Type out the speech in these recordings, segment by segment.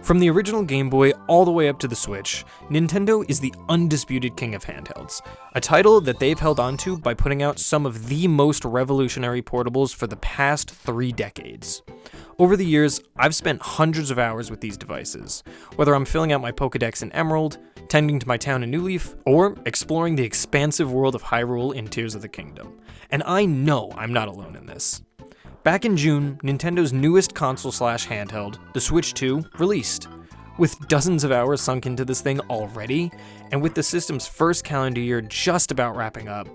From the original Game Boy all the way up to the Switch, Nintendo is the undisputed king of handhelds, a title that they've held onto by putting out some of the most revolutionary portables for the past 3 decades. Over the years, I've spent hundreds of hours with these devices, whether I'm filling out my Pokédex in Emerald, tending to my town in New Leaf, or exploring the expansive world of Hyrule in Tears of the Kingdom. And I know I'm not alone in this. Back in June, Nintendo's newest console/handheld, the Switch 2, released. With dozens of hours sunk into this thing already, and with the system's first calendar year just about wrapping up,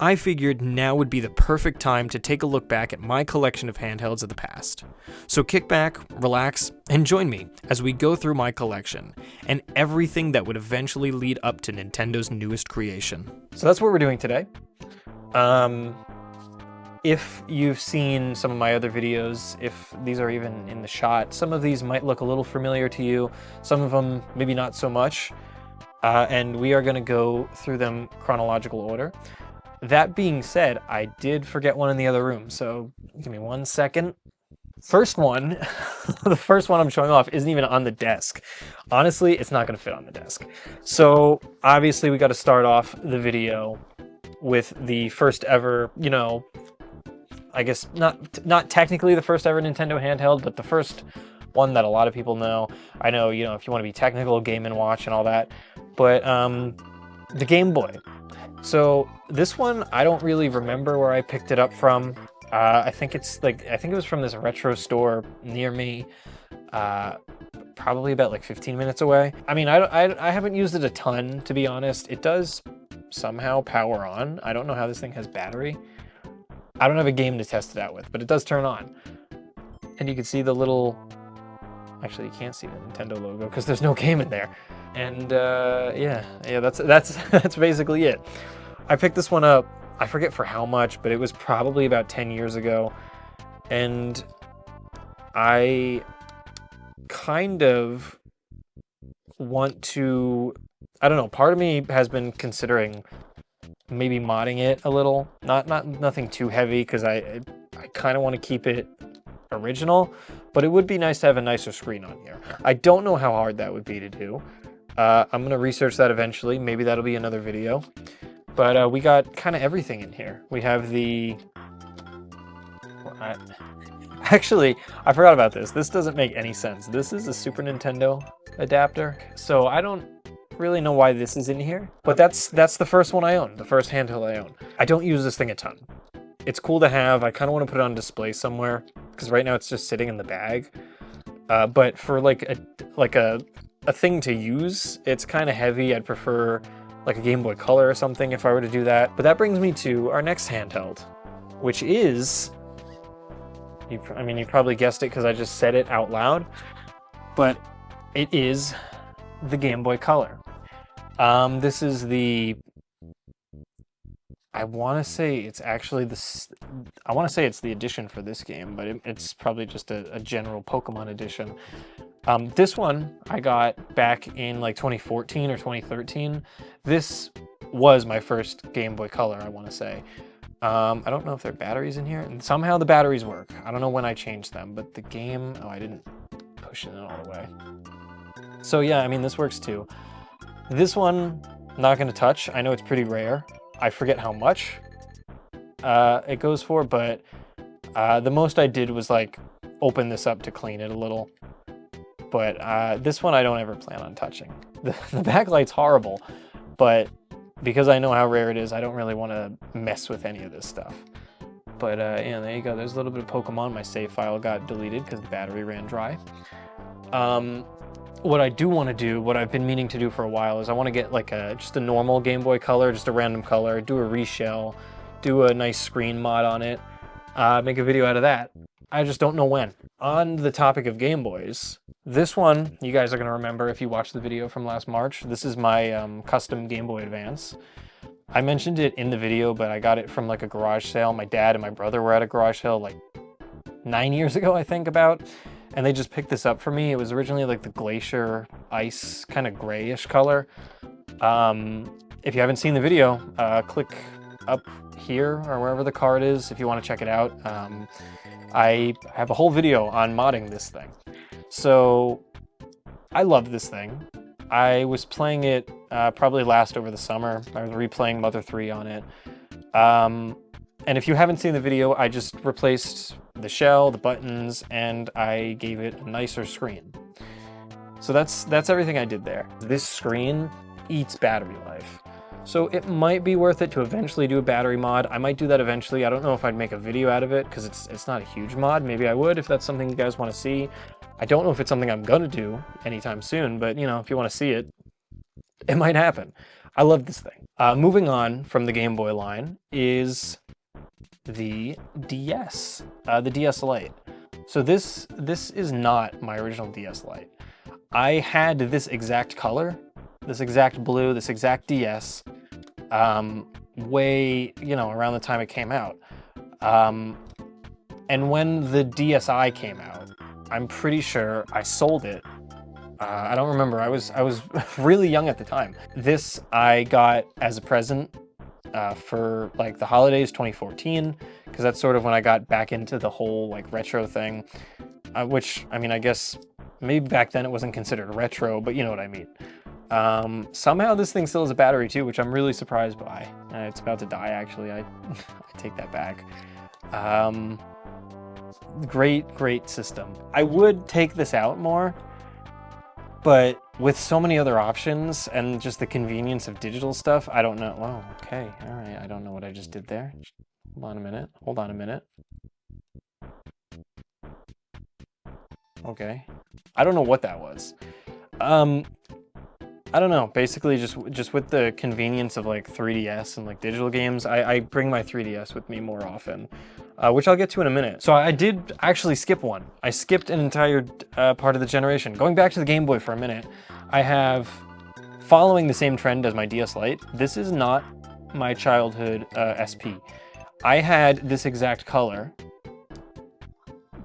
I figured now would be the perfect time to take a look back at my collection of handhelds of the past. So kick back, relax, and join me as we go through my collection, and everything that would eventually lead up to Nintendo's newest creation. So that's what we're doing today. If you've seen some of my other videos, if these are even in the shot, some of these might look a little familiar to you, some of them maybe not so much, and we are going to go through them chronological order. That being said, I did forget one in the other room, so give me 1 second. First one, the first one I'm showing off isn't even on the desk. Honestly, it's not going to fit on the desk. So obviously we got to start off the video with the first ever, I guess not technically the first ever Nintendo handheld, but the first one that a lot of people know. I know, if you want to be technical, Game & Watch and all that, but the Game Boy. So this one, I don't really remember where I picked it up from. I think it was from this retro store near me, probably about like 15 minutes away. I mean, I haven't used it a ton, to be honest. It does somehow power on. I don't know how this thing has battery. I don't have a game to test it out with, but it does turn on. And you can see the little, actually you can't see the Nintendo logo because there's no game in there. And yeah, that's basically it. I picked this one up, I forget for how much, but it was probably about 10 years ago. And I kind of want to, I don't know, part of me has been considering maybe modding it a little, nothing too heavy, because I kind of want to keep it original, but it would be nice to have a nicer screen on here. I don't know how hard that would be to do. I'm gonna research that eventually. Maybe that'll be another video. But we got kind of everything in here. We have the, actually, I forgot about this. This doesn't make any sense. This is a Super Nintendo adapter, so I don't really know why this is in here, but that's the first one I own, the first handheld I own. I don't use this thing a ton. It's cool to have. I kind of want to put it on display somewhere because right now it's just sitting in the bag. But for like a thing to use, it's kind of heavy. I'd prefer like a Game Boy Color or something if I were to do that. But that brings me to our next handheld, which is, you probably guessed it because I just said it out loud, but it is the Game Boy Color. This is the, I want to say it's actually the edition for this game, but it's probably just a general Pokemon edition. This one I got back in like 2014 or 2013. This was my first Game Boy Color, I want to say. I don't know if there are batteries in here, and somehow the batteries work. I don't know when I changed them, but the game, I didn't push it in all the way. So yeah, this works too. This one, not going to touch. I know it's pretty rare. I forget how much it goes for, but the most I did was like open this up to clean it a little. But this one I don't ever plan on touching. The backlight's horrible, but because I know how rare it is, I don't really want to mess with any of this stuff. But yeah, there you go. There's a little bit of Pokemon. My save file got deleted because the battery ran dry. What I do want to do, what I've been meaning to do for a while, is I want to get like just a normal Game Boy Color, just a random color, do a reshell, do a nice screen mod on it, make a video out of that. I just don't know when. On the topic of Game Boys, this one, you guys are going to remember if you watched the video from last March. This is my custom Game Boy Advance. I mentioned it in the video, but I got it from like a garage sale. My dad and my brother were at a garage sale like 9 years ago, I think, about. And they just picked this up for me. It was originally like the glacier ice kind of grayish color. If you haven't seen the video, click up here or wherever the card is if you want to check it out. I have a whole video on modding this thing. So I love this thing. I was playing it probably last over the summer. I was replaying Mother 3 on it. And if you haven't seen the video, I just replaced the shell, the buttons, and I gave it a nicer screen. So that's everything I did there. This screen eats battery life. So it might be worth it to eventually do a battery mod. I might do that eventually. I don't know if I'd make a video out of it because it's not a huge mod. Maybe I would if that's something you guys want to see. I don't know if it's something I'm gonna do anytime soon, but you know, if you want to see it, it might happen. I love this thing. Moving on from the Game Boy line is the DS, the DS Lite. So this is not my original DS Lite. I had this exact color, this exact blue, this exact DS, way, you know, around the time it came out. And when the DSi came out, I'm pretty sure I sold it. I don't remember, I was really young at the time. This I got as a present for like the holidays 2014, because that's sort of when I got back into the whole like retro thing, which, I mean, I guess maybe back then it wasn't considered retro, but you know what I mean. Somehow this thing still has a battery too, which I'm really surprised by. It's about to die, actually. I take that back. Great system. I would take this out more, but with so many other options and just the convenience of digital stuff, I don't know. Oh, okay, all right. I don't know what I just did there. Hold on a minute. Hold on a minute. Okay. I don't know what that was. I don't know, basically just with the convenience of like 3DS and like digital games, I bring my 3DS with me more often, which I'll get to in a minute. So I did actually skip one. I skipped an entire part of the generation. Going back to the Game Boy for a minute, I have, following the same trend as my DS Lite, this is not my childhood SP. I had this exact color,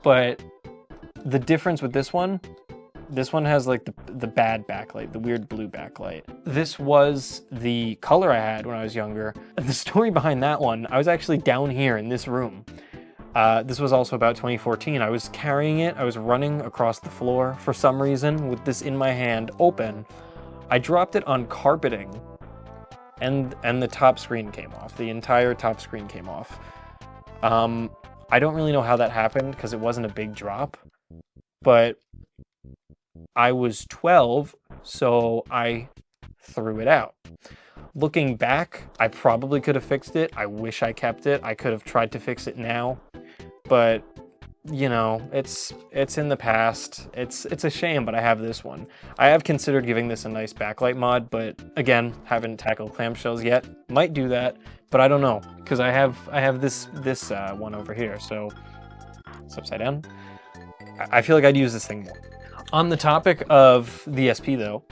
but the difference with this one has like the bad backlight, the weird blue backlight. This was the color I had when I was younger. The story behind that one, I was actually down here in this room. This was also about 2014. I was carrying it, I was running across the floor for some reason with this in my hand open. I dropped it on carpeting and the top screen came off. The entire top screen came off. I don't really know how that happened because it wasn't a big drop, but I was 12, so I threw it out. Looking back, I probably could have fixed it. I wish I kept it. I could have tried to fix it now, but you know, it's in the past. It's a shame, but I have this one. I have considered giving this a nice backlight mod, but again, haven't tackled clamshells yet. Might do that, but I don't know, because I have this one over here, so it's upside down. I feel like I'd use this thing more. On the topic of the SP though,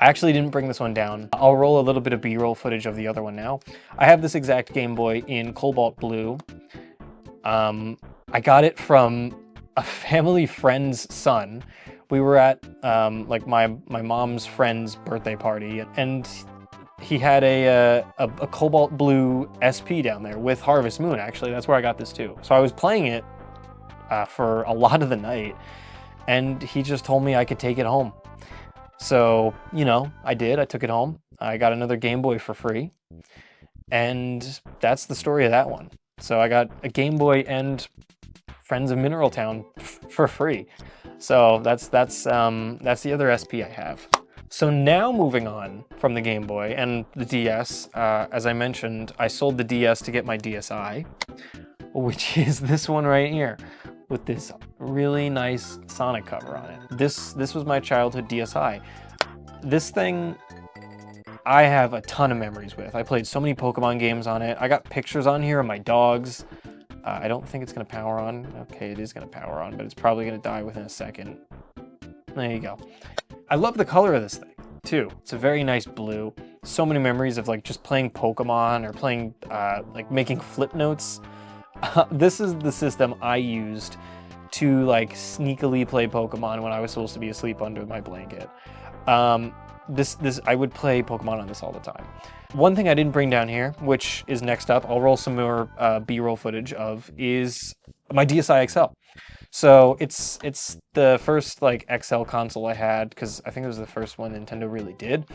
I actually didn't bring this one down. I'll roll a little bit of B-roll footage of the other one now. I have this exact Game Boy in cobalt blue. I got it from a family friend's son. We were at like my mom's friend's birthday party, and he had a cobalt blue SP down there with Harvest Moon, actually. That's where I got this too. So I was playing it for a lot of the night, and he just told me I could take it home. So, you know, I did. I took it home. I got another Game Boy for free, and that's the story of that one. So I got a Game Boy and Friends of Mineral Town for free. So that's the other SP I have. So now moving on from the Game Boy and the DS, as I mentioned, I sold the DS to get my DSi, which is this one right here, with this really nice Sonic cover on it. This was my childhood DSi. This thing I have a ton of memories with. I played so many Pokemon games on it. I got pictures on here of my dogs. I don't think it's gonna power on. Okay, it is gonna power on, but it's probably gonna die within a second. There you go. I love the color of this thing too. It's a very nice blue. So many memories of like just playing Pokemon or playing, like making flip notes. This is the system I used to like sneakily play Pokemon when I was supposed to be asleep under my blanket. I would play Pokemon on this all the time. One thing I didn't bring down here, which is next up, I'll roll some more B-roll footage of, is my DSi XL. So it's the first like XL console I had, because I think it was the first one Nintendo really did.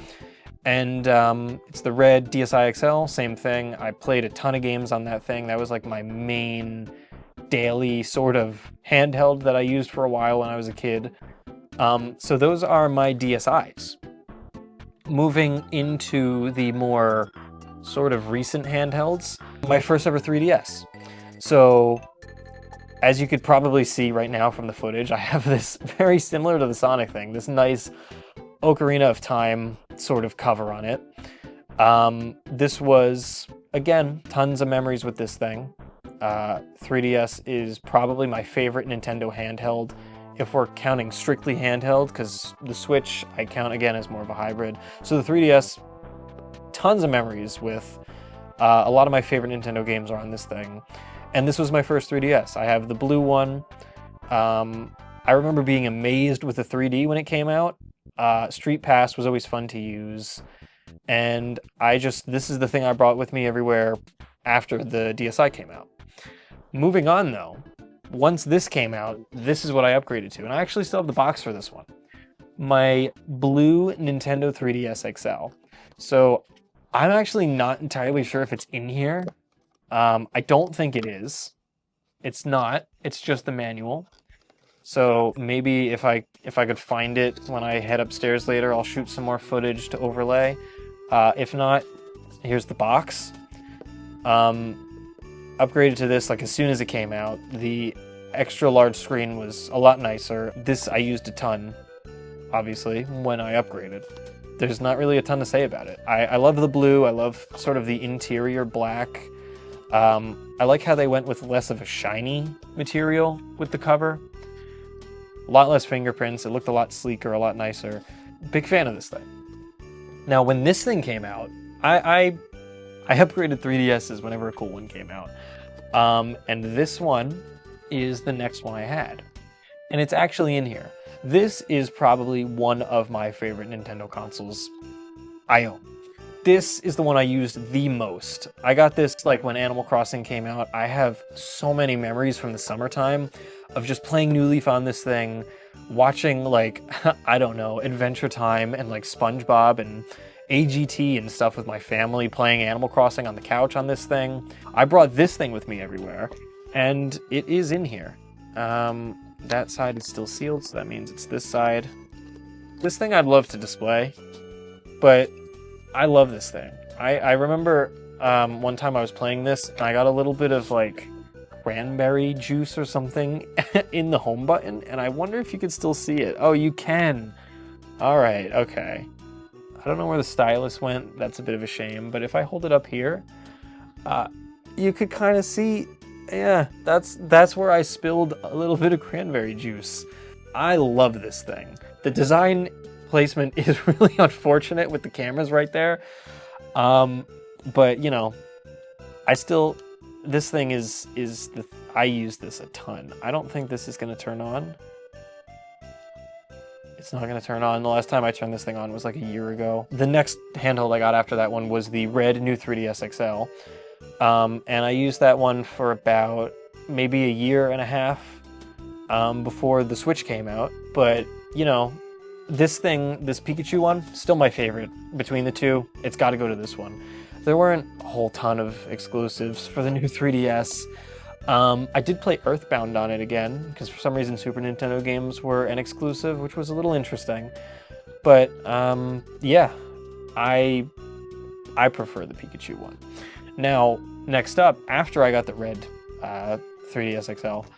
And it's the red DSi XL, same thing. I played a ton of games on that thing. That was like my main daily sort of handheld that I used for a while when I was a kid. So those are my DSi's. Moving into the more sort of recent handhelds, my first ever 3DS. So as you could probably see right now from the footage, I have this very similar to the Sonic thing, this nice Ocarina of Time sort of cover on it. This was, again, tons of memories with this thing. 3DS is probably my favorite Nintendo handheld, if we're counting strictly handheld, because the Switch I count again as more of a hybrid. So the 3DS, tons of memories with. A lot of my favorite Nintendo games are on this thing. And this was my first 3DS. I have the blue one. I remember being amazed with the 3D when it came out. Street Pass was always fun to use. And this is the thing I brought with me everywhere after the DSi came out. Moving on though, once this came out, this is what I upgraded to. And I actually still have the box for this one. My blue Nintendo 3DS XL. So I'm actually not entirely sure if it's in here. I don't think it is. It's not. It's just the manual. So maybe if I could find it when I head upstairs later, I'll shoot some more footage to overlay. If not, here's the box. Upgraded to this like as soon as it came out. The extra large screen was a lot nicer. This I used a ton, obviously, when I upgraded. There's not really a ton to say about it. I love the blue. I love sort of the interior black. I like how they went with less of a shiny material with the cover. A lot less fingerprints. It looked a lot sleeker, a lot nicer. Big fan of this thing. Now, when this thing came out, I upgraded 3DSs whenever a cool one came out. And this one is the next one I had. And it's actually in here. This is probably one of my favorite Nintendo consoles I own. This is the one I used the most. I got this like when Animal Crossing came out. I have so many memories from the summertime of just playing New Leaf on this thing, watching like, I don't know, Adventure Time and like SpongeBob and AGT and stuff with my family, playing Animal Crossing on the couch on this thing. I brought this thing with me everywhere, and it is in here. That side is still sealed, so that means it's this side. This thing I'd love to display, but I love this thing. I remember one time I was playing this, and I got a little bit of like cranberry juice or something in the home button, and I wonder if you could still see it. Oh, you can. All right, okay. I don't know where the stylus went. That's a bit of a shame, but if I hold it up here, you could kind of see, yeah, that's where I spilled a little bit of cranberry juice. I love this thing. The design placement is really unfortunate with the cameras right there. But you know, this thing I use this a ton. I don't think this is gonna turn on. It's not gonna turn on. The last time I turned this thing on was like a year ago. The next handheld I got after that one was the red new 3DS XL. And I used that one for about maybe a year and a half before the Switch came out. But you know, this Pikachu one, still my favorite. Between the two, it's got to go to this one. There weren't a whole ton of exclusives for the new 3DS. I did play Earthbound on it again, because for some reason Super Nintendo games were an exclusive, which was a little interesting. But yeah, I prefer the Pikachu one. Now, next up, after I got the red 3DS XL,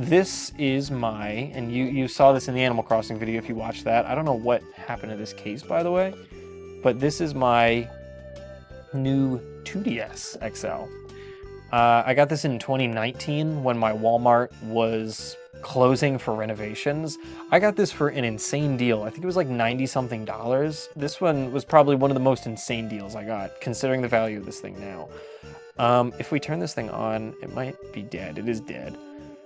this is and you saw this in the Animal Crossing video if you watched that. I don't know what happened to this case, by the way, but this is my new 2DS XL. I got this in 2019 when my Walmart was closing for renovations. I got this for an insane deal. I think it was like $90-something. This one was probably one of the most insane deals I got, considering the value of this thing now. If we turn this thing on, it might be dead. It is dead.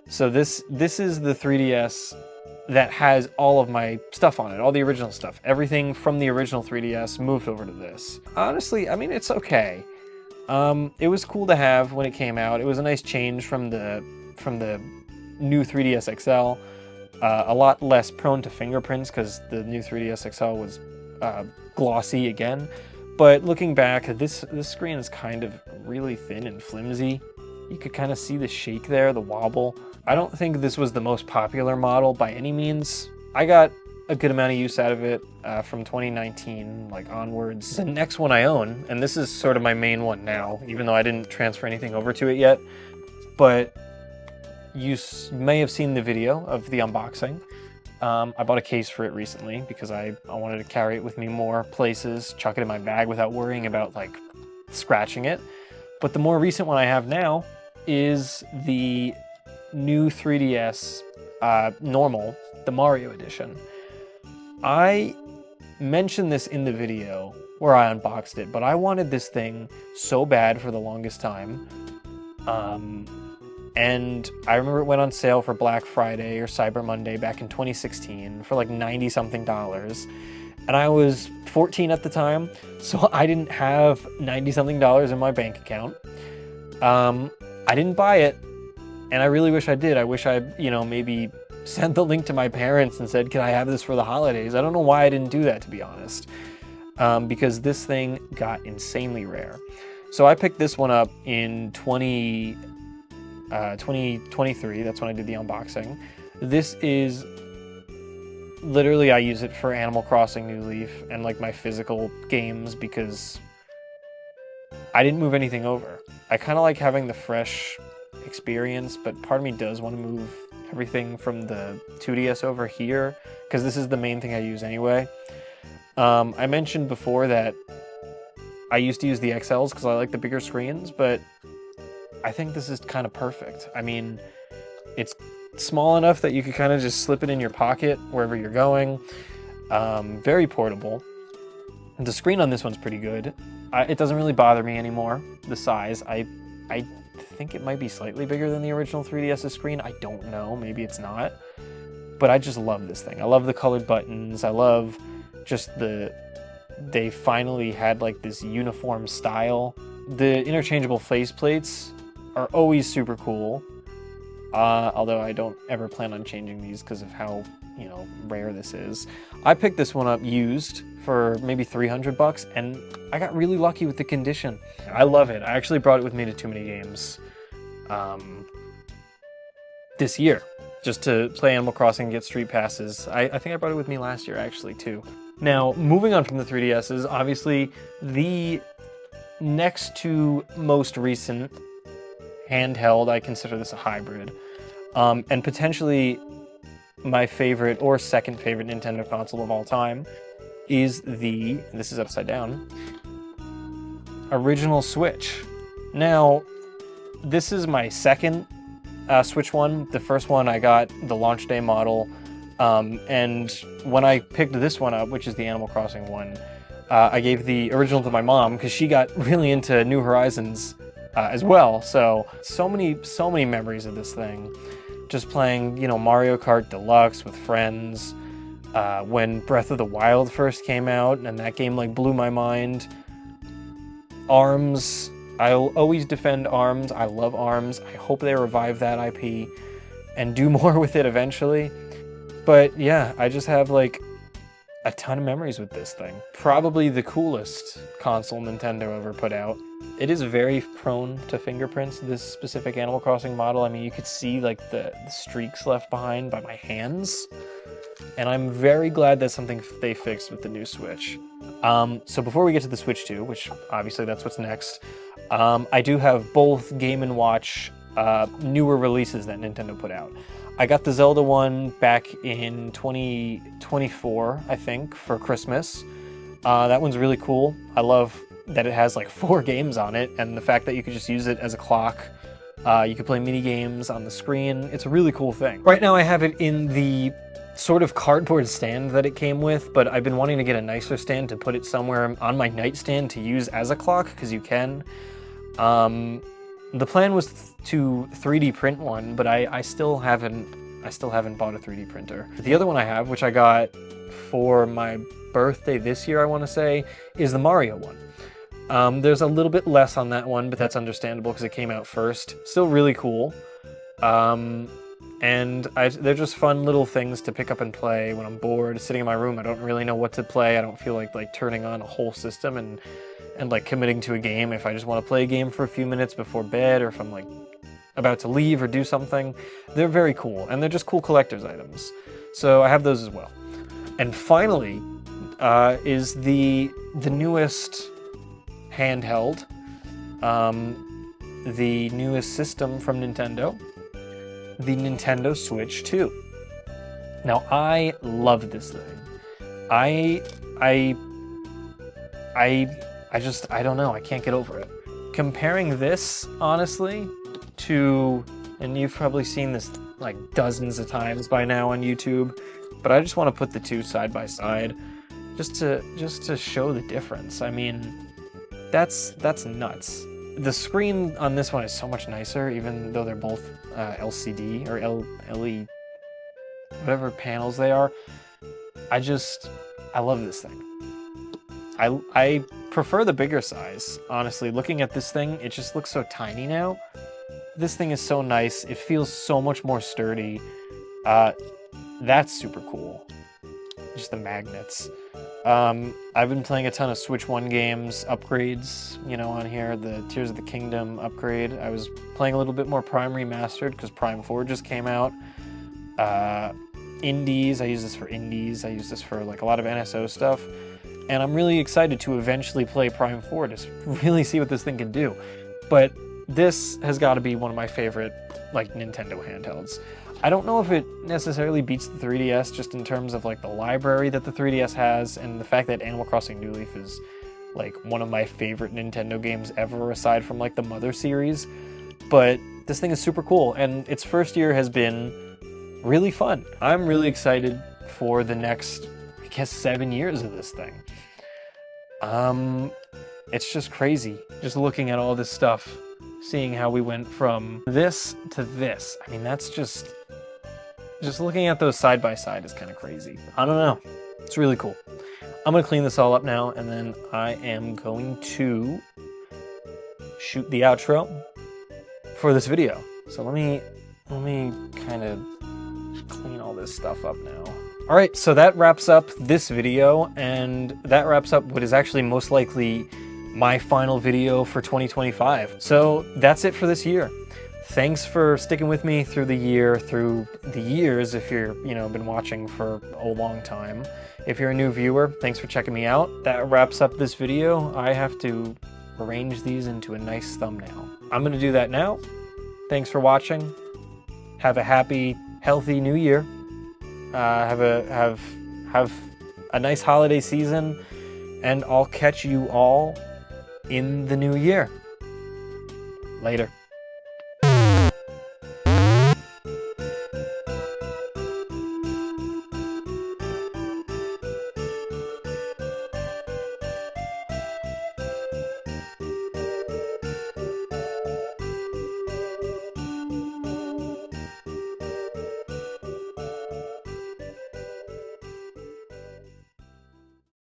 So this is the 3DS that has all of my stuff on it, all the original stuff. Everything from the original 3DS moved over to this. Honestly, I mean, it's okay. It was cool to have when it came out. It was a nice change from the new 3DS XL. A lot less prone to fingerprints because the new 3DS XL was glossy again. But looking back, this screen is kind of really thin and flimsy. You could kind of see the shake there, the wobble. I don't think this was the most popular model by any means. I got a good amount of use out of it from 2019 like onwards. The next one I own, and this is sort of my main one now, even though I didn't transfer anything over to it yet, but you may have seen the video of the unboxing. I bought a case for it recently because I wanted to carry it with me more places, chuck it in my bag without worrying about like scratching it. But the more recent one I have now is the new 3DS normal, the Mario edition. I mentioned this in the video where I unboxed it, but I wanted this thing so bad for the longest time. And I remember it went on sale for Black Friday or Cyber Monday back in 2016 for like 90-something dollars. And I was 14 at the time, so I didn't have 90-something dollars in my bank account. I didn't buy it, and I really wish I did. I wish I, maybe sent the link to my parents and said, can I have this for the holidays? I don't know why I didn't do that, to be honest, because this thing got insanely rare. So I picked this one up in 2023. That's when I did the unboxing. This is literally, I use it for Animal Crossing New Leaf and like my physical games because I didn't move anything over. I kind of like having the fresh experience, but part of me does want to move everything from the 2DS over here because this is the main thing I use anyway. I mentioned before that I used to use the XLs because I like the bigger screens, but I think this is kind of perfect. I mean, it's small enough that you could kind of just slip it in your pocket wherever you're going. Very portable. The screen on this one's pretty good. It doesn't really bother me anymore, the size. I think it might be slightly bigger than the original 3DS's screen. I don't know, maybe it's not. But I just love this thing. I love the colored buttons. I love just they finally had like this uniform style. The interchangeable faceplates are always super cool. Although I don't ever plan on changing these because of how, rare this is. I picked this one up used for maybe 300 bucks, and I got really lucky with the condition. I love it. I actually brought it with me to Too Many Games this year, just to play Animal Crossing and get street passes. I think I brought it with me last year, actually, too. Now, moving on from the 3DSs, obviously, the next to most recent handheld, I consider this a hybrid, and potentially my favorite or second favorite Nintendo console of all time is this is upside down, original Switch. Now, this is my second Switch one. The first one I got the launch day model, and when I picked this one up, which is the Animal Crossing one, I gave the original to my mom because she got really into New Horizons as well. So many memories of this thing. Just playing, Mario Kart Deluxe with friends. When Breath of the Wild first came out, and that game like blew my mind. ARMS. I'll always defend ARMS. I love ARMS. I hope they revive that IP and do more with it eventually. But yeah, I just have like a ton of memories with this thing. Probably the coolest console Nintendo ever put out. It is very prone to fingerprints, this specific Animal Crossing model. I mean, you could see like the streaks left behind by my hands. And I'm very glad that's something they fixed with the new Switch. So before we get to the Switch 2, which obviously that's what's next, I do have both Game & Watch newer releases that Nintendo put out. I got the Zelda one back in 2024, I think, for Christmas. That one's really cool. I love that it has like 4 games on it, and the fact that you could just use it as a clock. You could play mini games on the screen. It's a really cool thing. Right now I have it in the sort of cardboard stand that it came with, but I've been wanting to get a nicer stand to put it somewhere on my nightstand to use as a clock, because you can. The plan was to 3D print one, but I still haven't bought a 3D printer. The other one I have, which I got for my birthday this year, I want to say, is the Mario one. There's a little bit less on that one, but that's understandable because it came out first. Still really cool. And And they're just fun little things to pick up and play when I'm bored, sitting in my room. I don't really know what to play. I don't feel like turning on a whole system and like committing to a game. If I just want to play a game for a few minutes before bed, or if I'm like about to leave or do something, they're very cool, and they're just cool collector's items. So I have those as well. And finally is the newest handheld, the newest system from Nintendo, the Nintendo Switch 2. Now, I love this thing. I don't know, I can't get over it. Comparing this, honestly, to, and you've probably seen this like dozens of times by now on YouTube, but I just want to put the two side by side just to show the difference. I mean, that's nuts. The screen on this one is so much nicer, even though they're both LCD or LE, whatever panels they are. I love this thing. I prefer the bigger size, honestly. Looking at this thing, it just looks so tiny now. This thing is so nice. It feels so much more sturdy. That's super cool. Just the magnets. I've been playing a ton of Switch 1 games, upgrades, you know, on here. The Tears of the Kingdom upgrade. I was playing a little bit more Prime Remastered because Prime 4 just came out. Indies, I use this for indies. I use this for like a lot of NSO stuff. And I'm really excited to eventually play Prime 4 to really see what this thing can do. But this has got to be one of my favorite, like, Nintendo handhelds. I don't know if it necessarily beats the 3DS just in terms of like the library that the 3DS has, and the fact that Animal Crossing New Leaf is like one of my favorite Nintendo games ever, aside from like the Mother series. But this thing is super cool, and its first year has been really fun. I'm really excited for the next, I guess, 7 years of this thing. It's just crazy, just looking at all this stuff, seeing how we went from this to this. I mean, that's just looking at those side by side is kind of crazy. I don't know. It's really cool. I'm gonna clean this all up now, and then I am going to shoot the outro for this video. So let me kind of clean all this stuff up now. All right, so that wraps up this video, and that wraps up what is actually most likely my final video for 2025. So that's it for this year. Thanks for sticking with me through the year, through the years, if you're, been watching for a long time. If you're a new viewer, thanks for checking me out. That wraps up this video. I have to arrange these into a nice thumbnail. I'm gonna do that now. Thanks for watching. Have a happy, healthy new year. Have a nice holiday season, and I'll catch you all in the new year. Later.